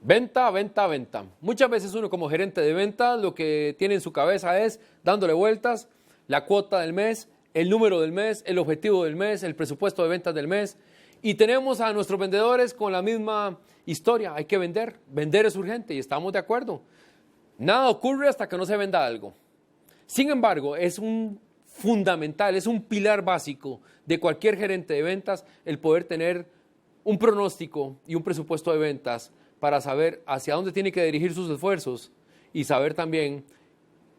Venta, venta, venta. Muchas veces uno como gerente de ventas lo que tiene en su cabeza es dándole vueltas, la cuota del mes, el número del mes, el objetivo del mes, el presupuesto de ventas del mes. Y tenemos a nuestros vendedores con la misma historia. Hay que vender. Vender es urgente y estamos de acuerdo. Nada ocurre hasta que no se venda algo. Sin embargo, es un fundamental, es un pilar básico de cualquier gerente de ventas el poder tener un pronóstico y un presupuesto de ventas para saber hacia dónde tiene que dirigir sus esfuerzos y saber también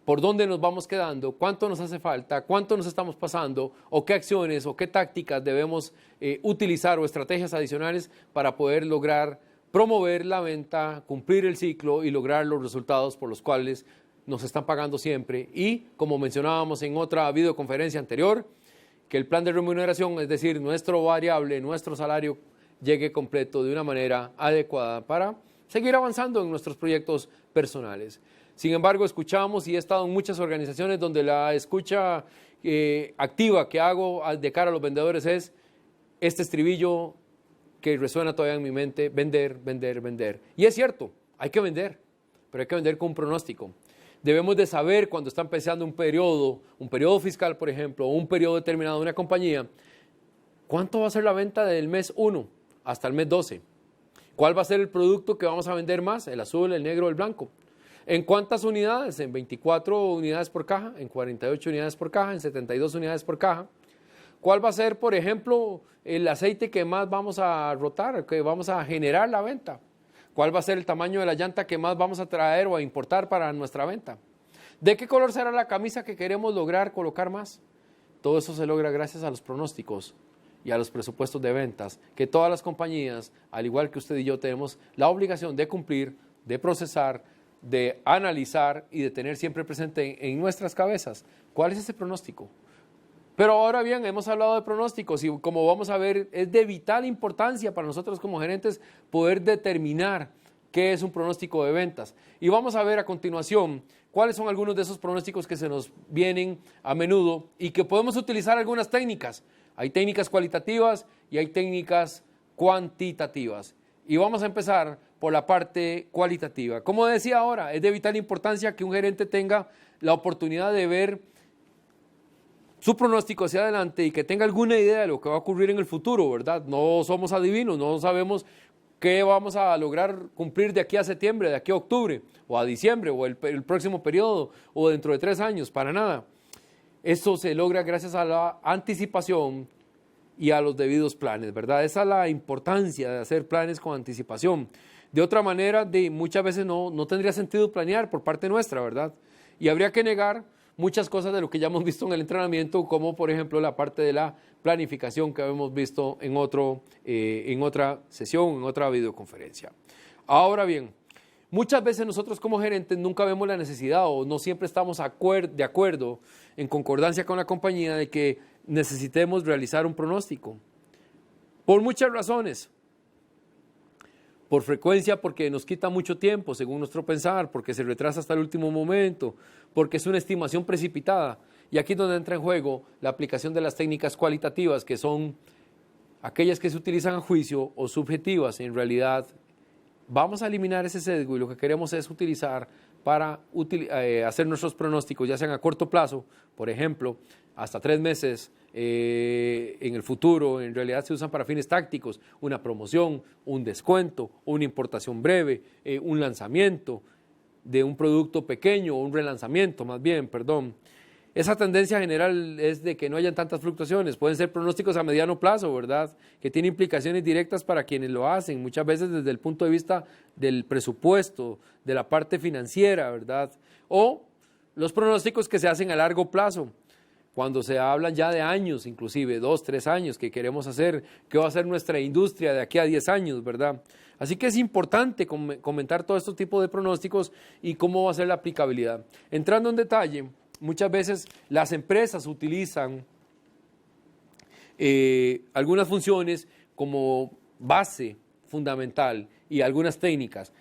por dónde nos vamos quedando, cuánto nos hace falta, cuánto nos estamos pasando o qué acciones o qué tácticas debemos utilizar o estrategias adicionales para poder lograr promover la venta, cumplir el ciclo y lograr los resultados por los cuales nos están pagando siempre. Y como mencionábamos en otra videoconferencia anterior, que el plan de remuneración, es decir, nuestro variable, nuestro salario, llegue completo de una manera adecuada para seguir avanzando en nuestros proyectos personales. Sin embargo, escuchamos y he estado en muchas organizaciones donde la escucha activa que hago de cara a los vendedores es este estribillo que resuena todavía en mi mente: vender, vender, vender. Y es cierto, hay que vender, pero hay que vender con un pronóstico. Debemos de saber cuando está empezando un periodo fiscal, por ejemplo, o un periodo determinado de una compañía, cuánto va a ser la venta del mes 1 hasta el mes 12. ¿Cuál va a ser el producto que vamos a vender más? El azul, el negro, el blanco. ¿En cuántas unidades? En 24 unidades por caja, en 48 unidades por caja, en 72 unidades por caja. ¿Cuál va a ser, por ejemplo, el aceite que más vamos a rotar, que vamos a generar la venta? ¿Cuál va a ser el tamaño de la llanta que más vamos a traer o a importar para nuestra venta? ¿De qué color será la camisa que queremos lograr colocar más? Todo eso se logra gracias a los pronósticos y a los presupuestos de ventas, que todas las compañías, al igual que usted y yo, tenemos la obligación de cumplir, de procesar, de analizar y de tener siempre presente en nuestras cabezas. ¿Cuál es ese pronóstico? Pero ahora bien, hemos hablado de pronósticos y como vamos a ver, es de vital importancia para nosotros como gerentes poder determinar qué es un pronóstico de ventas. Y vamos a ver a continuación cuáles son algunos de esos pronósticos que se nos vienen a menudo y que podemos utilizar algunas técnicas. Hay técnicas cualitativas y hay técnicas cuantitativas. Y vamos a empezar por la parte cualitativa. Como decía ahora, es de vital importancia que un gerente tenga la oportunidad de ver su pronóstico hacia adelante y que tenga alguna idea de lo que va a ocurrir en el futuro, ¿verdad? No somos adivinos, no sabemos qué vamos a lograr cumplir de aquí a septiembre, de aquí a octubre, o a diciembre, o el próximo periodo, o dentro de 3 años, para nada. Eso se logra gracias a la anticipación y a los debidos planes, ¿verdad? Esa es la importancia de hacer planes con anticipación. De otra manera, muchas veces no tendría sentido planear por parte nuestra, ¿verdad? Y habría que negar muchas cosas de lo que ya hemos visto en el entrenamiento, como por ejemplo la parte de la planificación que hemos visto en otra sesión, en otra videoconferencia. Ahora bien, muchas veces nosotros como gerentes nunca vemos la necesidad o no siempre estamos de acuerdo, en concordancia con la compañía, de que necesitemos realizar un pronóstico. Por muchas razones. Por frecuencia, porque nos quita mucho tiempo, según nuestro pensar, porque se retrasa hasta el último momento, porque es una estimación precipitada. Y aquí es donde entra en juego la aplicación de las técnicas cualitativas, que son aquellas que se utilizan a juicio o subjetivas. En realidad, vamos a eliminar ese sesgo y lo que queremos es utilizar para hacer nuestros pronósticos, ya sean a corto plazo, por ejemplo, hasta 3 meses en el futuro. En realidad se usan para fines tácticos, una promoción, un descuento, una importación breve, un lanzamiento de un producto pequeño, un relanzamiento más bien, perdón. Esa tendencia general es de que no hayan tantas fluctuaciones. Pueden ser pronósticos a mediano plazo, ¿verdad?, que tienen implicaciones directas para quienes lo hacen, muchas veces desde el punto de vista del presupuesto, de la parte financiera, ¿verdad? O los pronósticos que se hacen a largo plazo, cuando se hablan ya de años, inclusive 2, 3 años, que queremos hacer, qué va a ser nuestra industria de aquí a 10 años, ¿verdad? Así que es importante comentar todo este tipo de pronósticos y cómo va a ser la aplicabilidad. Entrando en detalle, muchas veces las empresas utilizan algunas funciones como base fundamental y algunas técnicas.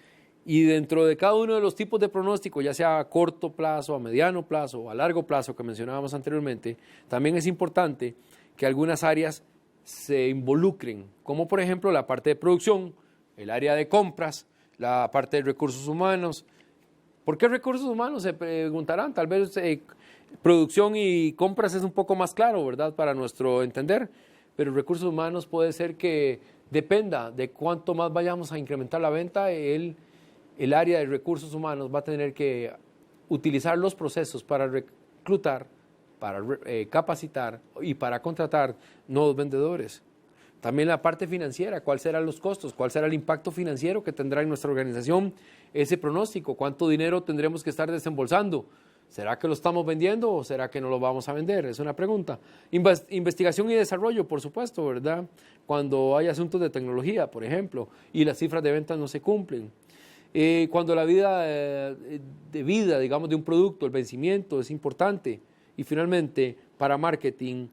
Y dentro de cada uno de los tipos de pronóstico, ya sea a corto plazo, a mediano plazo o a largo plazo que mencionábamos anteriormente, también es importante que algunas áreas se involucren, como por ejemplo la parte de producción, el área de compras, la parte de recursos humanos. ¿Por qué recursos humanos? Se preguntarán. Tal vez producción y compras es un poco más claro, ¿verdad? Para nuestro entender. Pero recursos humanos puede ser que dependa de cuánto más vayamos a incrementar la venta, el área de recursos humanos va a tener que utilizar los procesos para reclutar, para capacitar y para contratar nuevos vendedores. También la parte financiera, cuáles serán los costos, cuál será el impacto financiero que tendrá en nuestra organización ese pronóstico, cuánto dinero tendremos que estar desembolsando. ¿Será que lo estamos vendiendo o será que no lo vamos a vender? Es una pregunta. Investigación y desarrollo, por supuesto, ¿verdad? Cuando hay asuntos de tecnología, por ejemplo, y las cifras de ventas no se cumplen. Cuando la vida digamos, de un producto, el vencimiento es importante. Y finalmente, para marketing,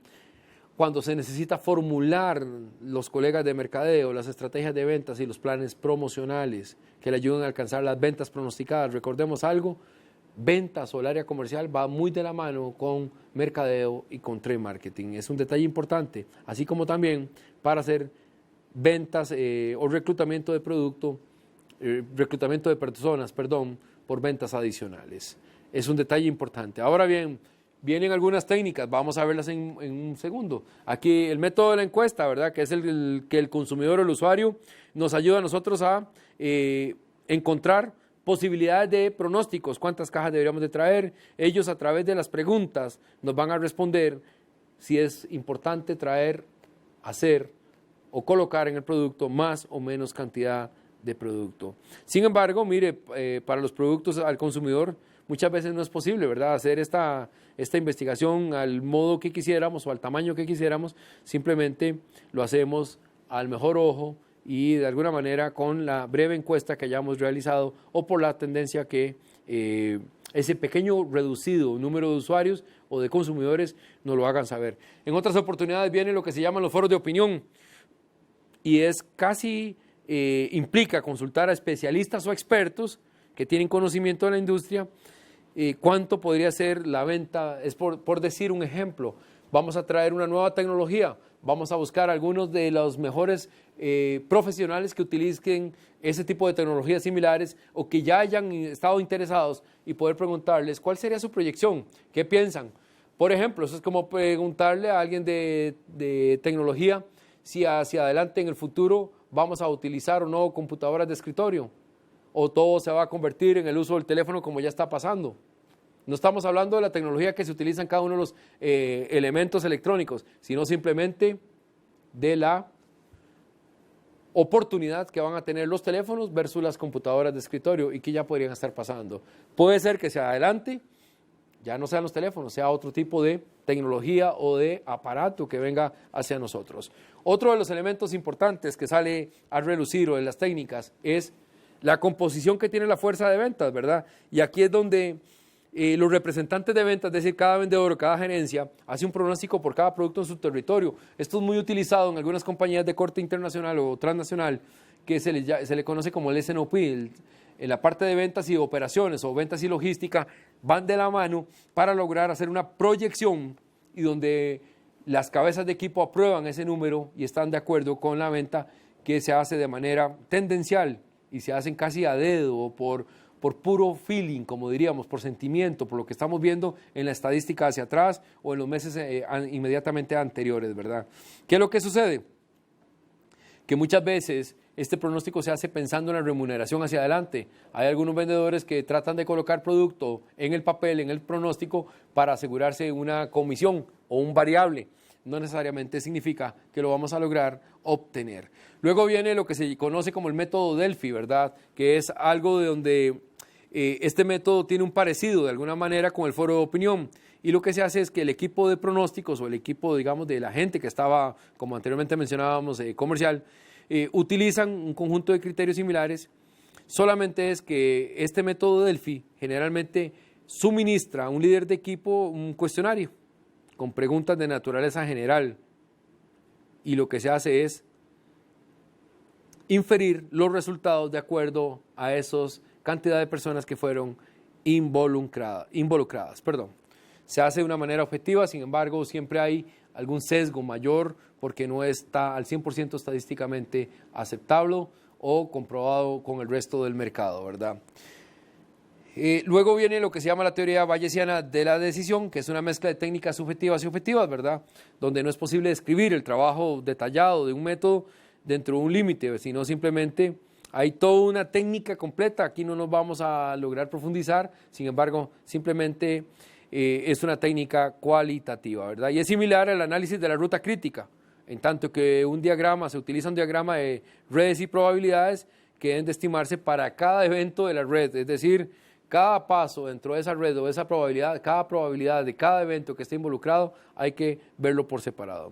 cuando se necesita formular los colegas de mercadeo, las estrategias de ventas y los planes promocionales que le ayuden a alcanzar las ventas pronosticadas. Recordemos algo, ventas o el área comercial va muy de la mano con mercadeo y con trade marketing. Es un detalle importante, así como también para hacer ventas o reclutamiento de producto, reclutamiento de personas, por ventas adicionales. Es un detalle importante. Ahora bien, vienen algunas técnicas, vamos a verlas en un segundo. Aquí el método de la encuesta, ¿verdad? Que es el que el consumidor o el usuario nos ayuda a nosotros a encontrar posibilidades de pronósticos, cuántas cajas deberíamos de traer. Ellos a través de las preguntas nos van a responder si es importante traer, hacer o colocar en el producto más o menos cantidad de producto. Sin embargo, mire, para los productos al consumidor muchas veces no es posible, ¿verdad?, hacer esta investigación al modo que quisiéramos o al tamaño que quisiéramos. Simplemente lo hacemos al mejor ojo y de alguna manera con la breve encuesta que hayamos realizado o por la tendencia que ese pequeño reducido número de usuarios o de consumidores nos lo hagan saber. En otras oportunidades viene lo que se llaman los foros de opinión y es casi implica consultar a especialistas o expertos que tienen conocimiento de la industria. ¿Cuánto podría ser la venta? Es por decir un ejemplo. Vamos a traer una nueva tecnología, vamos a buscar algunos de los mejores profesionales que utilicen ese tipo de tecnologías similares o que ya hayan estado interesados y poder preguntarles cuál sería su proyección, qué piensan. Por ejemplo, eso es como preguntarle a alguien de tecnología si hacia adelante en el futuro vamos a utilizar o no computadoras de escritorio o todo se va a convertir en el uso del teléfono como ya está pasando. No estamos hablando de la tecnología que se utiliza en cada uno de los elementos electrónicos, sino simplemente de la oportunidad que van a tener los teléfonos versus las computadoras de escritorio y que ya podrían estar pasando. Puede ser que hacia adelante ya no sean los teléfonos, sea otro tipo de tecnología o de aparato que venga hacia nosotros. Otro de los elementos importantes que sale a relucir o en las técnicas es la composición que tiene la fuerza de ventas, ¿verdad? Y aquí es donde los representantes de ventas, es decir, cada vendedor o cada gerencia, hace un pronóstico por cada producto en su territorio. Esto es muy utilizado en algunas compañías de corte internacional o transnacional, que se le conoce como el S&OP. En la parte de ventas y operaciones o ventas y logística van de la mano para lograr hacer una proyección y donde las cabezas de equipo aprueban ese número y están de acuerdo con la venta que se hace de manera tendencial y se hacen casi a dedo o por puro feeling, como diríamos, por sentimiento, por lo que estamos viendo en la estadística hacia atrás o en los meses inmediatamente anteriores, ¿verdad? ¿Qué es lo que sucede? Que muchas veces este pronóstico se hace pensando en la remuneración hacia adelante. Hay algunos vendedores que tratan de colocar producto en el papel, en el pronóstico, para asegurarse una comisión o un variable. No necesariamente significa que lo vamos a lograr obtener. Luego viene lo que se conoce como el método Delphi, ¿verdad? Que es algo de donde este método tiene un parecido de alguna manera con el foro de opinión. Y lo que se hace es que el equipo de pronósticos o el equipo, digamos, de la gente que estaba, como anteriormente mencionábamos, comercial, utilizan un conjunto de criterios similares. Solamente es que este método Delphi generalmente suministra a un líder de equipo un cuestionario con preguntas de naturaleza general y lo que se hace es inferir los resultados de acuerdo a esas cantidad de personas que fueron involucradas. Se hace de una manera objetiva, sin embargo, siempre hay algún sesgo mayor porque no está al 100% estadísticamente aceptable o comprobado con el resto del mercado, ¿verdad? Luego viene lo que se llama la teoría bayesiana de la decisión, que es una mezcla de técnicas subjetivas y objetivas, ¿verdad? Donde no es posible describir el trabajo detallado de un método dentro de un límite, sino simplemente hay toda una técnica completa. Aquí no nos vamos a lograr profundizar, sin embargo, simplemente es una técnica cualitativa, ¿verdad? Y es similar al análisis de la ruta crítica, en tanto que se utiliza un diagrama de redes y probabilidades que deben de estimarse para cada evento de la red, es decir, cada paso dentro de esa red o esa probabilidad, cada probabilidad de cada evento que esté involucrado, hay que verlo por separado.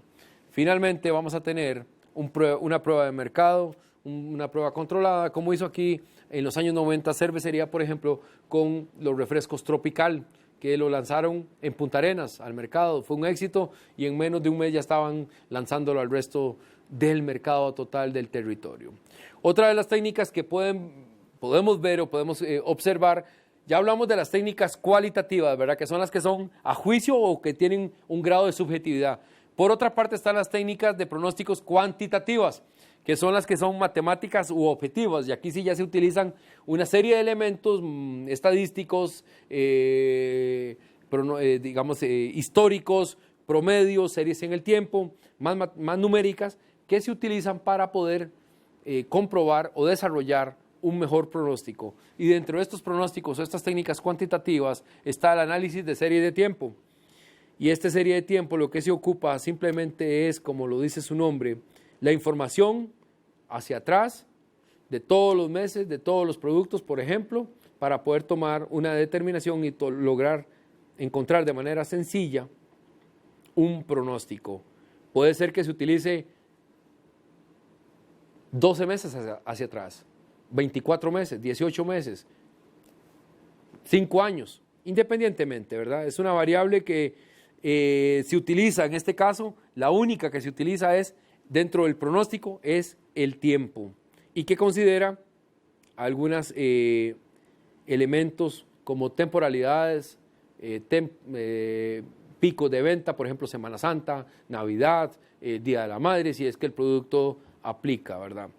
Finalmente vamos a tener una prueba de mercado, una prueba controlada, como hizo aquí en los años 90 Cervecería, por ejemplo, con los refrescos Tropical, que lo lanzaron en Punta Arenas al mercado. Fue un éxito y en menos de un mes ya estaban lanzándolo al resto del mercado total del territorio. Otra de las técnicas que podemos ver o podemos observar, ya hablamos de las técnicas cualitativas, ¿verdad? Que son las que son a juicio o que tienen un grado de subjetividad. Por otra parte están las técnicas de pronósticos cuantitativas, que son las que son matemáticas u objetivas, y aquí sí ya se utilizan una serie de elementos estadísticos, históricos, promedios, series en el tiempo, más numéricas, que se utilizan para poder comprobar o desarrollar un mejor pronóstico. Y dentro de estos pronósticos o estas técnicas cuantitativas está el análisis de serie de tiempo. Y esta serie de tiempo lo que se ocupa simplemente es, como lo dice su nombre, la información hacia atrás de todos los meses, de todos los productos, por ejemplo, para poder tomar una determinación y lograr encontrar de manera sencilla un pronóstico. Puede ser que se utilice 12 meses hacia atrás, 24 meses, 18 meses, 5 años, independientemente, ¿verdad? Es una variable que se utiliza, en este caso, la única que se utiliza es, dentro del pronóstico, es el tiempo, y que considera algunos elementos como temporalidades, picos de venta, por ejemplo, Semana Santa, Navidad, Día de la Madre, si es que el producto aplica, ¿verdad?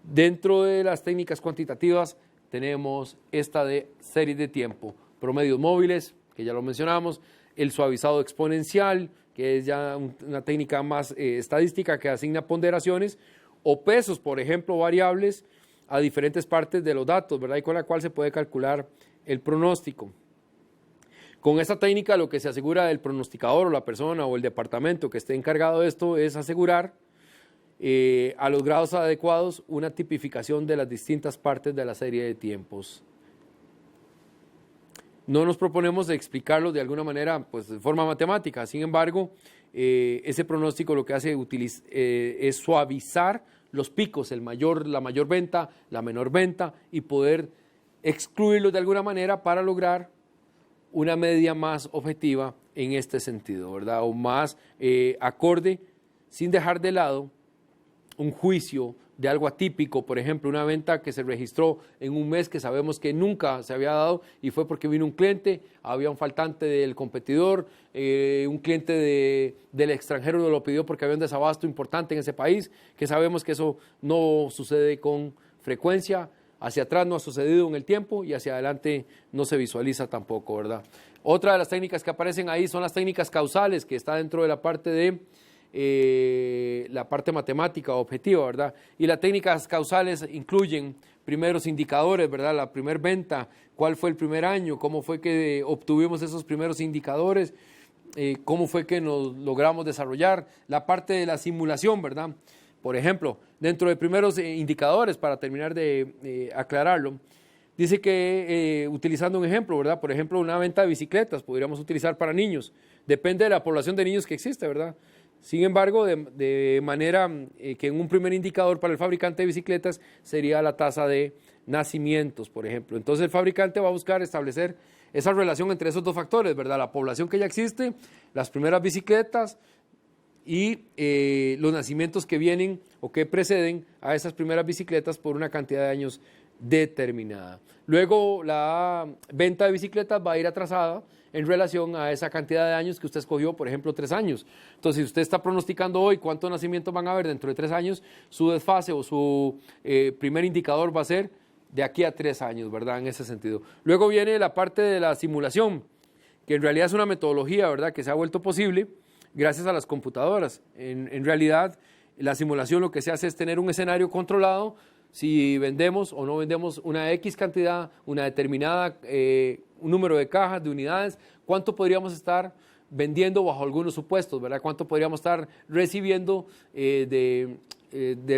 Dentro de las técnicas cuantitativas tenemos esta de series de tiempo, promedios móviles, que ya lo mencionamos, el suavizado exponencial, que es ya una técnica más estadística que asigna ponderaciones, o pesos, por ejemplo, variables a diferentes partes de los datos, ¿verdad? Y con la cual se puede calcular el pronóstico. Con esta técnica lo que se asegura el pronosticador o la persona o el departamento que esté encargado de esto es asegurar a los grados adecuados una tipificación de las distintas partes de la serie de tiempos. No nos proponemos de explicarlo de alguna manera, pues de forma matemática. Sin embargo, ese pronóstico lo que hace es suavizar los picos, la mayor venta, la menor venta, y poder excluirlos de alguna manera para lograr una media más objetiva en este sentido, ¿verdad? O más acorde, sin dejar de lado un juicio de algo atípico, por ejemplo, una venta que se registró en un mes que sabemos que nunca se había dado y fue porque vino un cliente, había un faltante del competidor, un cliente del extranjero lo pidió porque había un desabasto importante en ese país, que sabemos que eso no sucede con frecuencia, hacia atrás no ha sucedido en el tiempo y hacia adelante no se visualiza tampoco, ¿verdad? Otra de las técnicas que aparecen ahí son las técnicas causales, que está dentro de la parte de la parte matemática objetiva, ¿verdad? Y las técnicas causales incluyen primeros indicadores, ¿verdad? La primer venta, cuál fue el primer año, cómo fue que obtuvimos esos primeros indicadores, cómo fue que nos logramos desarrollar, la parte de la simulación, ¿verdad? Por ejemplo, dentro de primeros indicadores, para terminar de aclararlo, dice que, utilizando un ejemplo, ¿verdad? Por ejemplo, una venta de bicicletas podríamos utilizar para niños, depende de la población de niños que existe, ¿verdad? Sin embargo, de manera que en un primer indicador para el fabricante de bicicletas sería la tasa de nacimientos, por ejemplo. Entonces el fabricante va a buscar establecer esa relación entre esos dos factores, ¿verdad? La población que ya existe, las primeras bicicletas y los nacimientos que vienen o que preceden a esas primeras bicicletas por una cantidad de años determinada. Luego la venta de bicicletas va a ir atrasada en relación a esa cantidad de años que usted escogió, por ejemplo, 3 años. Entonces, si usted está pronosticando hoy cuántos nacimientos van a haber dentro de 3 años, su desfase o su primer indicador va a ser de aquí a 3 años, ¿verdad? En ese sentido. Luego viene la parte de la simulación, que en realidad es una metodología, ¿verdad?, que se ha vuelto posible gracias a las computadoras. En realidad, la simulación lo que se hace es tener un escenario controlado, si vendemos o no vendemos una X cantidad, una determinada, un número de cajas, de unidades, cuánto podríamos estar vendiendo bajo algunos supuestos, ¿verdad? Cuánto podríamos estar recibiendo de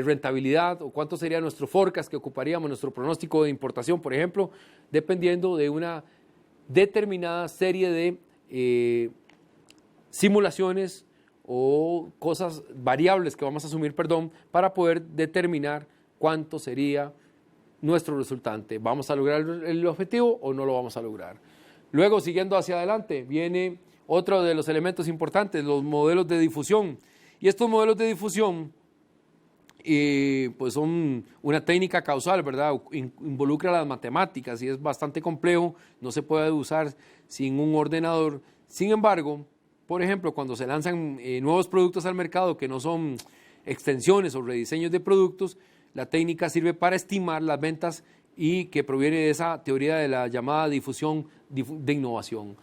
rentabilidad, o cuánto sería nuestro forecast que ocuparíamos, nuestro pronóstico de importación, por ejemplo, dependiendo de una determinada serie de simulaciones o cosas, variables que vamos a asumir, para poder determinar cuánto sería nuestro resultante. ¿Vamos a lograr el objetivo o no lo vamos a lograr? Luego, siguiendo hacia adelante, viene otro de los elementos importantes, los modelos de difusión. Y estos modelos de difusión pues son una técnica causal, ¿verdad? Involucra las matemáticas y es bastante complejo, no se puede usar sin un ordenador. Sin embargo, por ejemplo, cuando se lanzan nuevos productos al mercado que no son extensiones o rediseños de productos, la técnica sirve para estimar las ventas y que proviene de esa teoría de la llamada difusión de innovación.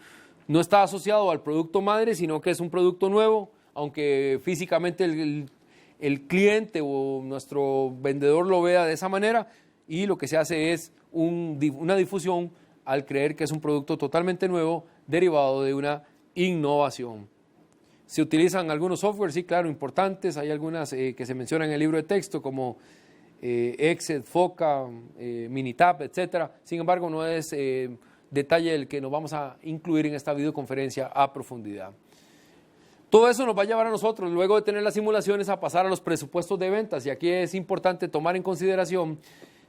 No está asociado al producto madre, sino que es un producto nuevo, aunque físicamente el cliente o nuestro vendedor lo vea de esa manera, y lo que se hace es una difusión al creer que es un producto totalmente nuevo derivado de una innovación. Se utilizan algunos softwares, sí, claro, importantes. Hay algunas que se mencionan en el libro de texto como Excel, Foca, Minitab, etc. Sin embargo, no es detalle el que nos vamos a incluir en esta videoconferencia a profundidad. Todo eso nos va a llevar a nosotros, luego de tener las simulaciones, a pasar a los presupuestos de ventas. Y aquí es importante tomar en consideración,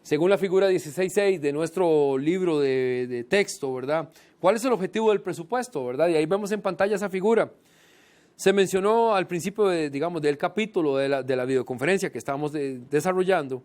según la figura 16.6 de nuestro libro de texto, ¿verdad? ¿Cuál es el objetivo del presupuesto, verdad? Y ahí vemos en pantalla esa figura. Se mencionó al principio, del capítulo de la videoconferencia que estábamos desarrollando,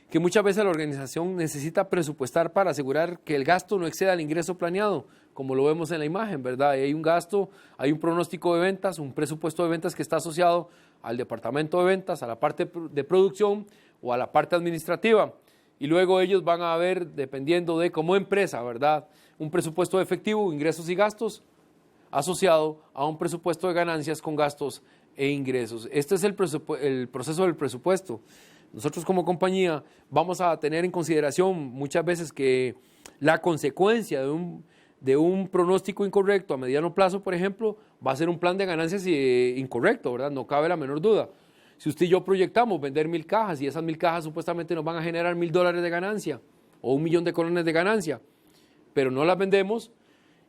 que muchas veces la organización necesita presupuestar para asegurar que el gasto no exceda el ingreso planeado, como lo vemos en la imagen, ¿verdad? Hay un gasto, hay un pronóstico de ventas, un presupuesto de ventas que está asociado al departamento de ventas, a la parte de producción o a la parte administrativa. Y luego ellos van a ver, dependiendo de como empresa, ¿verdad?, un presupuesto de efectivo, ingresos y gastos, asociado a un presupuesto de ganancias con gastos e ingresos. Este es el proceso del presupuesto. Nosotros como compañía vamos a tener en consideración muchas veces que la consecuencia de un pronóstico incorrecto a mediano plazo, por ejemplo, va a ser un plan de ganancias incorrecto, ¿verdad? No cabe la menor duda. Si usted y yo proyectamos vender 1,000 cajas y esas 1,000 cajas supuestamente nos van a generar $1,000 de ganancia o 1,000,000 de colones de ganancia, pero no las vendemos,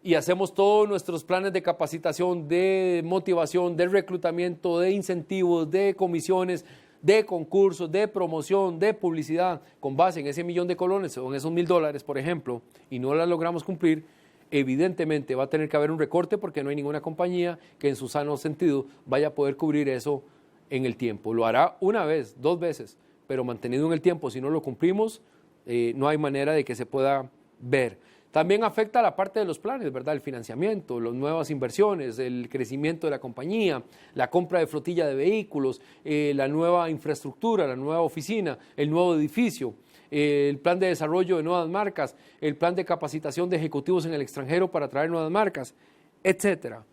y hacemos todos nuestros planes de capacitación, de motivación, de reclutamiento, de incentivos, de comisiones, de concursos, de promoción, de publicidad, con base en ese 1,000,000 de colones o en esos $1,000, por ejemplo, y no las logramos cumplir, evidentemente va a tener que haber un recorte, porque no hay ninguna compañía que en su sano sentido vaya a poder cubrir eso en el tiempo. Lo hará una vez, 2 veces, pero mantenido en el tiempo, si no lo cumplimos, no hay manera de que se pueda ver. También afecta a la parte de los planes, ¿verdad? El financiamiento, las nuevas inversiones, el crecimiento de la compañía, la compra de flotilla de vehículos, la nueva infraestructura, la nueva oficina, el nuevo edificio, el plan de desarrollo de nuevas marcas, el plan de capacitación de ejecutivos en el extranjero para traer nuevas marcas, etcétera.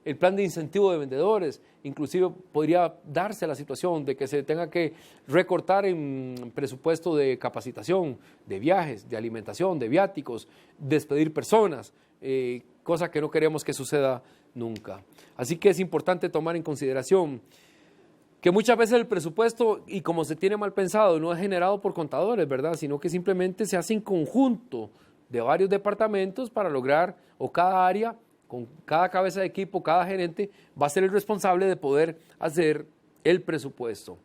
El plan de incentivo de vendedores, inclusive podría darse la situación de que se tenga que recortar en presupuesto de capacitación, de viajes, de alimentación, de viáticos, despedir personas, cosa que no queremos que suceda nunca. Así que es importante tomar en consideración que muchas veces el presupuesto, y como se tiene mal pensado, no es generado por contadores, ¿verdad?, sino que simplemente se hace en conjunto de varios departamentos para lograr, o cada área, con cada cabeza de equipo, cada gerente va a ser el responsable de poder hacer el presupuesto.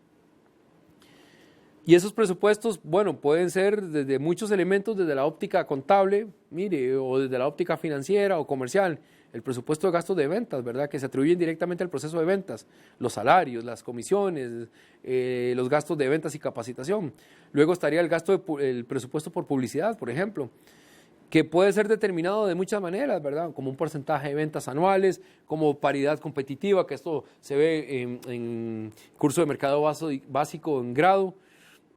Y esos presupuestos, bueno, pueden ser desde muchos elementos, desde la óptica contable, mire, o desde la óptica financiera o comercial. el presupuesto de gastos de ventas, ¿verdad? Que se atribuyen directamente al proceso de ventas, los salarios, las comisiones, los gastos de ventas y capacitación. Luego estaría el presupuesto por publicidad, por ejemplo, que puede ser determinado de muchas maneras, ¿verdad? Como un porcentaje de ventas anuales, como paridad competitiva, que esto se ve en curso de mercado básico en grado,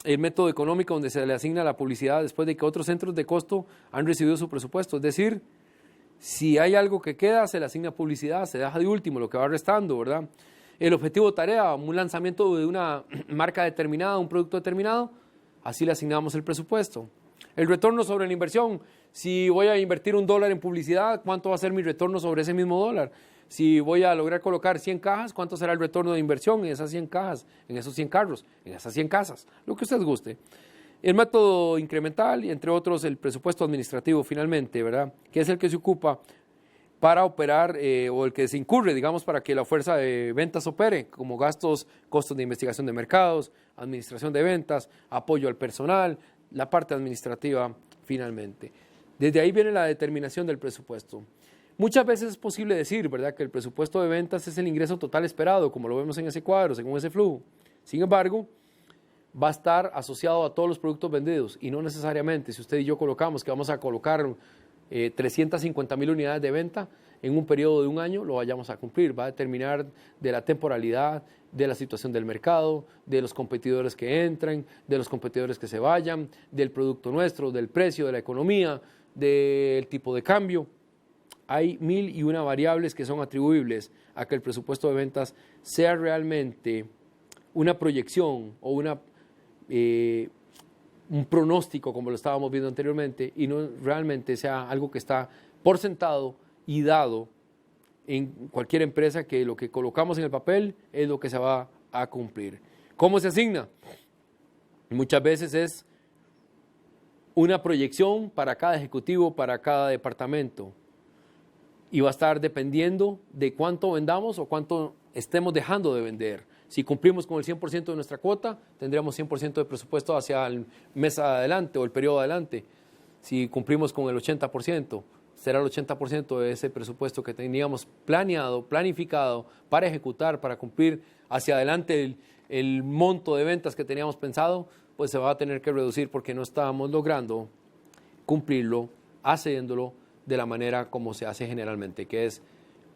el método económico donde se le asigna la publicidad después de que otros centros de costo han recibido su presupuesto. Es decir, si hay algo que queda, se le asigna publicidad, se deja de último lo que va restando, ¿verdad? El objetivo tarea, un lanzamiento de una marca determinada, un producto determinado, así le asignamos el presupuesto. El retorno sobre la inversión, si voy a invertir $1 en publicidad, ¿cuánto va a ser mi retorno sobre ese mismo dólar? Si voy a lograr colocar 100 cajas, ¿cuánto será el retorno de inversión en esas 100 cajas, en esos 100 carros, en esas 100 casas? Lo que usted guste. El método incremental y, entre otros, el presupuesto administrativo, finalmente, ¿verdad? Que es el que se ocupa para operar o el que se incurre, digamos, para que la fuerza de ventas opere, como gastos, costos de investigación de mercados, administración de ventas, apoyo al personal, la parte administrativa, finalmente. Desde ahí viene la determinación del presupuesto. Muchas veces es posible decir, ¿verdad?, que el presupuesto de ventas es el ingreso total esperado, como lo vemos en ese cuadro, según ese flujo. Sin embargo, va a estar asociado a todos los productos vendidos y no necesariamente, si usted y yo colocamos que vamos a colocar 350,000 unidades de venta en un periodo de un año, lo vayamos a cumplir. Va a determinar de la temporalidad, de la situación del mercado, de los competidores que entran, de los competidores que se vayan, del producto nuestro, del precio, de la economía, del tipo de cambio. Hay 1001 variables que son atribuibles a que el presupuesto de ventas sea realmente una proyección o un pronóstico, como lo estábamos viendo anteriormente, y no realmente sea algo que está por sentado y dado en cualquier empresa, que lo que colocamos en el papel es lo que se va a cumplir. ¿Cómo se asigna? Muchas veces es una proyección para cada ejecutivo, para cada departamento, y va a estar dependiendo de cuánto vendamos o cuánto estemos dejando de vender. Si cumplimos con el 100% de nuestra cuota, tendríamos 100% de presupuesto hacia el mes adelante o el periodo adelante. Si cumplimos con el 80%, será el 80% de ese presupuesto que teníamos planeado, planificado para ejecutar, para cumplir hacia adelante el monto de ventas que teníamos pensado, pues se va a tener que reducir porque no estábamos logrando cumplirlo, haciéndolo de la manera como se hace generalmente, que es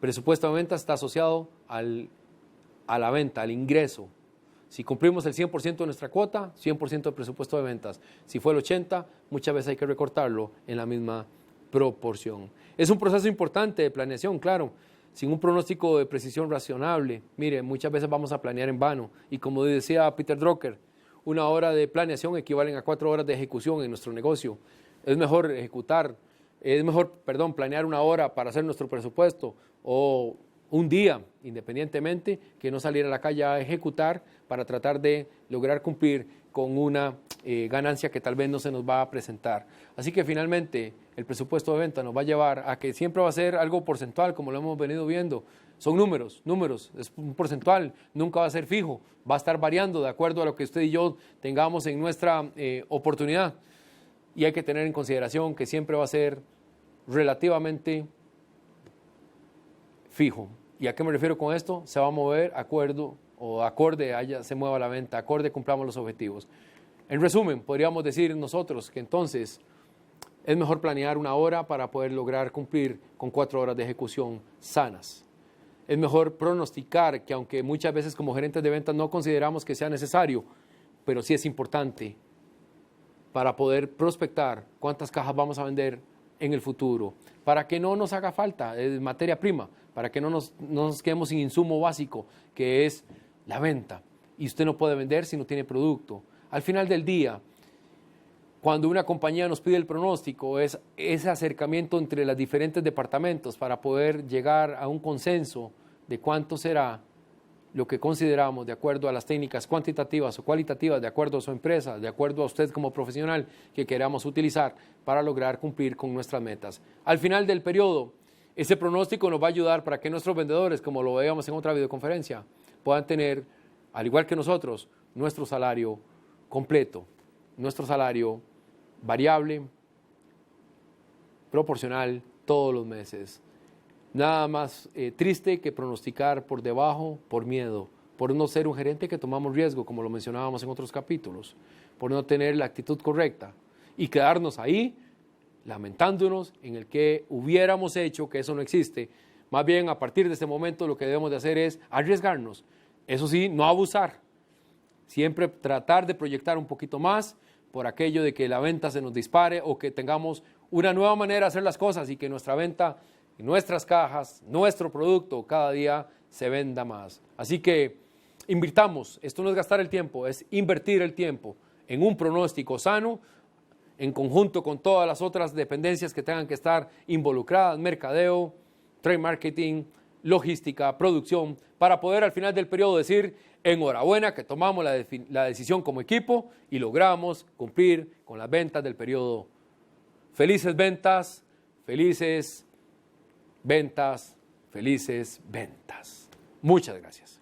presupuesto de ventas está asociado a la venta, al ingreso. Si cumplimos el 100% de nuestra cuota, 100% de presupuesto de ventas. Si fue el 80%, muchas veces hay que recortarlo en la misma proporción. Es un proceso importante de planeación, claro, sin un pronóstico de precisión razonable. Mire, muchas veces vamos a planear en vano, y como decía Peter Drucker, 1 hora de planeación equivalen a 4 horas de ejecución en nuestro negocio. Es mejor planear 1 hora para hacer nuestro presupuesto, o un día, independientemente, que no salir a la calle a ejecutar para tratar de lograr cumplir con una ganancia que tal vez no se nos va a presentar. Así que finalmente el presupuesto de venta nos va a llevar a que siempre va a ser algo porcentual, como lo hemos venido viendo. Son números, es un porcentual, nunca va a ser fijo, va a estar variando de acuerdo a lo que usted y yo tengamos en nuestra oportunidad. Y hay que tener en consideración que siempre va a ser relativamente fijo. ¿Y a qué me refiero con esto? Se va a mover acorde a ella se mueva la venta, acorde cumplamos los objetivos. En resumen, podríamos decir nosotros que entonces es mejor planear 1 hora para poder lograr cumplir con 4 horas de ejecución sanas. Es mejor pronosticar, que aunque muchas veces como gerentes de ventas no consideramos que sea necesario, pero sí es importante para poder prospectar cuántas cajas vamos a vender en el futuro, para que no nos haga falta materia prima, para que no nos quedemos sin insumo básico, que es la venta. Y usted no puede vender si no tiene producto. Al final del día, cuando una compañía nos pide el pronóstico, es ese acercamiento entre los diferentes departamentos para poder llegar a un consenso de cuánto será lo que consideramos de acuerdo a las técnicas cuantitativas o cualitativas, de acuerdo a su empresa, de acuerdo a usted como profesional que queramos utilizar para lograr cumplir con nuestras metas. Al final del periodo, ese pronóstico nos va a ayudar para que nuestros vendedores, como lo veíamos en otra videoconferencia, puedan tener, al igual que nosotros, nuestro salario completo, nuestro salario variable, proporcional, todos los meses. Nada más triste que pronosticar por debajo, por miedo, por no ser un gerente que tomamos riesgo, como lo mencionábamos en otros capítulos, por no tener la actitud correcta y quedarnos ahí lamentándonos en el que hubiéramos hecho, que eso no existe. Más bien, a partir de este momento, lo que debemos de hacer es arriesgarnos. Eso sí, no abusar. Siempre tratar de proyectar un poquito más por aquello de que la venta se nos dispare o que tengamos una nueva manera de hacer las cosas y que nuestra venta, nuestras cajas, nuestro producto cada día se venda más. Así que invirtamos. Esto no es gastar el tiempo, es invertir el tiempo en un pronóstico sano, en conjunto con todas las otras dependencias que tengan que estar involucradas, mercadeo, trade marketing, logística, producción, para poder al final del periodo decir, enhorabuena que tomamos la decisión como equipo y logramos cumplir con las ventas del periodo. Felices ventas, felices ventas, felices ventas. Muchas gracias.